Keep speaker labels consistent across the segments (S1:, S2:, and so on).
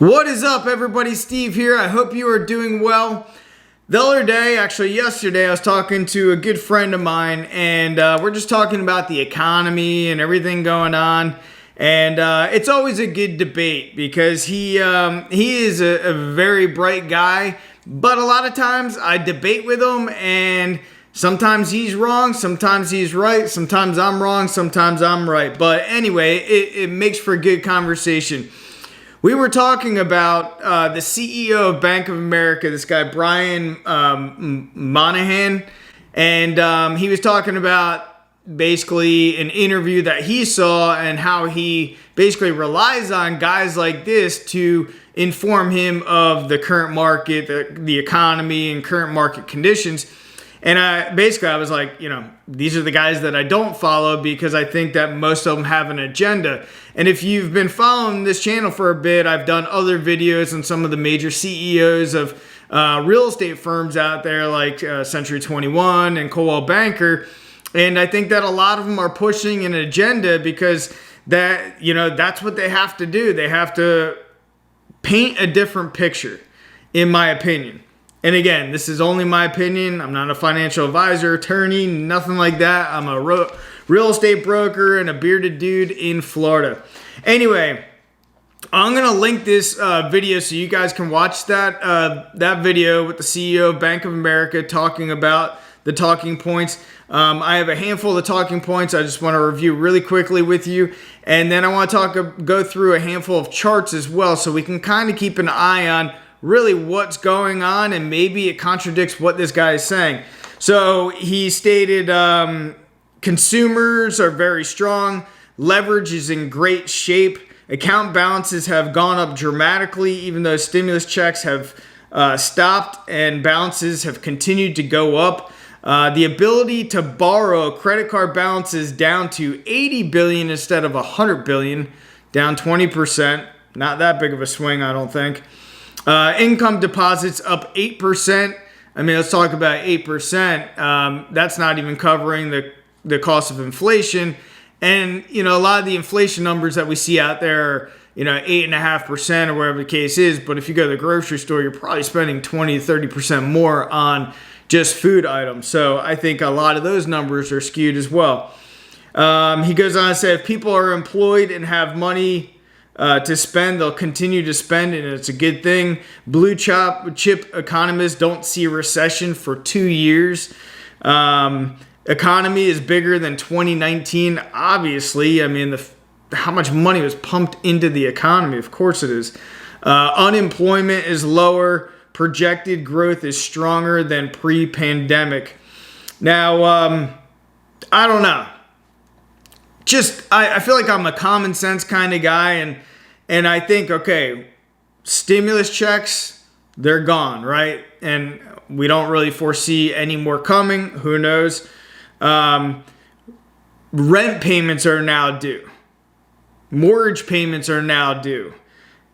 S1: What is up, everybody? Steve here. I hope you are doing well. The other day, actually yesterday, I was talking to a good friend of mine, and we're just talking about the economy and everything going on. And it's always a good debate because he is a very bright guy, but a lot of times I debate with him, and sometimes he's wrong, sometimes he's right, sometimes I'm wrong, sometimes I'm right. But anyway, it makes for a good conversation. We were talking about the CEO of Bank of America, this guy, Brian Moynihan, and he was talking about basically an interview that he saw and how he basically relies on guys like this to inform him of the current market, the economy, and current market conditions. And I was like, these are the guys that I don't follow because I think that most of them have an agenda. And if you've been following this channel for a bit, I've done other videos on some of the major CEOs of real estate firms out there like Century 21 and Coldwell Banker. And I think that a lot of them are pushing an agenda because that's what they have to do. They have to paint a different picture, in my opinion. And again, this is only my opinion. I'm not a financial advisor, attorney, nothing like that. I'm a real estate broker and a bearded dude in Florida. Anyway, I'm going to link this video so you guys can watch that video with the CEO of Bank of America talking about the talking points. I have a handful of talking points I just want to review really quickly with you. And then I want to go through a handful of charts as well so we can kind of keep an eye on really what's going on, and maybe it contradicts what this guy is saying. So he stated consumers are very strong, leverage is in great shape, account balances have gone up dramatically even though stimulus checks have stopped and balances have continued to go up. The ability to borrow credit card balances down to 80 billion instead of 100 billion, down 20%. Not that big of a swing, I don't think. Income deposits up 8%. I mean, let's talk about 8%. That's not even covering the cost of inflation. And, a lot of the inflation numbers that we see out there are, 8.5% or whatever the case is. But if you go to the grocery store, you're probably spending 20 to 30% more on just food items. So I think a lot of those numbers are skewed as well. He goes on to say, if people are employed and have money to spend, they'll continue to spend, and it's a good thing. Blue chip economists don't see a recession for 2 years. Economy is bigger than 2019. Obviously, I mean, how much money was pumped into the economy? Of course it is. Unemployment is lower. Projected growth is stronger than pre-pandemic. Now, I don't know. I feel like I'm a common sense kind of guy, and I think, okay, stimulus checks, they're gone, right? And we don't really foresee any more coming. Who knows? Rent payments are now due. Mortgage payments are now due.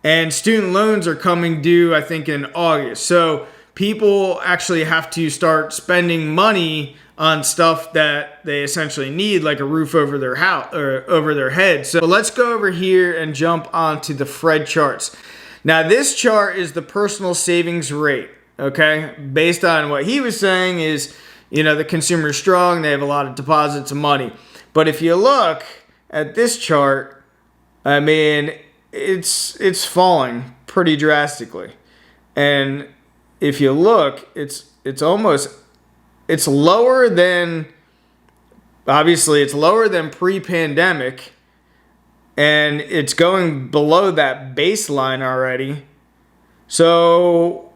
S1: And student loans are coming due, I think, in August. So people actually have to start spending money on stuff that they essentially need, like a roof over their house or over their head. So let's go over here and jump onto the Fred charts. Now, this chart is the personal savings rate, okay? Based on what he was saying is, the consumer is strong, they have a lot of deposits of money. But if you look at this chart, I mean, it's falling pretty drastically. And if you look, it's lower than, obviously it's lower than pre-pandemic, and it's going below that baseline already. So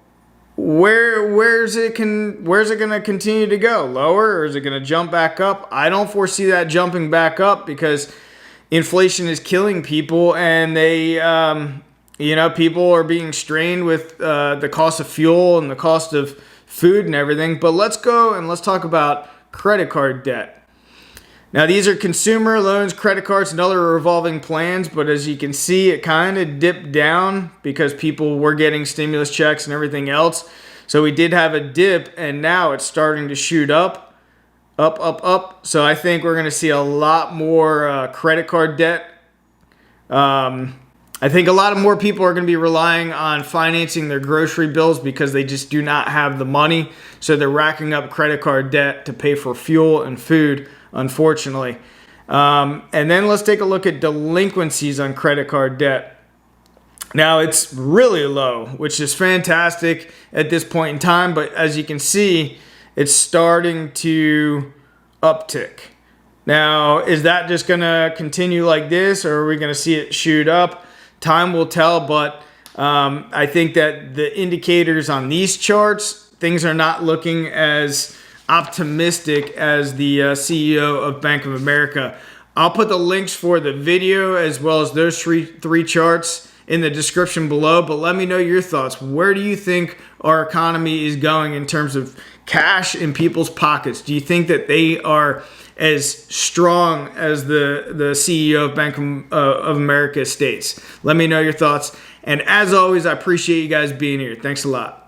S1: where's it going to continue to go? Lower, or is it going to jump back up? I don't foresee that jumping back up because inflation is killing people, and people are being strained with the cost of fuel and the cost of food and everything. But let's go and let's talk about credit card debt. Now, these are consumer loans, credit cards, and other revolving plans. But as you can see, it kind of dipped down because people were getting stimulus checks and everything else. So we did have a dip, and now it's starting to shoot up. So I think we're going to see a lot more credit card debt I think a lot of more people are going to be relying on financing their grocery bills because they just do not have the money. So they're racking up credit card debt to pay for fuel and food, unfortunately. And then let's take a look at delinquencies on credit card debt. Now it's really low, which is fantastic at this point in time. But as you can see, it's starting to uptick. Now, is that just going to continue like this, or are we going to see it shoot up? Time will tell, but I think that the indicators on these charts, things are not looking as optimistic as the CEO of Bank of America. I'll put the links for the video as well as those three charts in the description below, but let me know your thoughts. Where do you think our economy is going in terms of cash in people's pockets? Do you think that they are as strong as the CEO of Bank of America states? Let me know your thoughts. And as always, I appreciate you guys being here. Thanks a lot.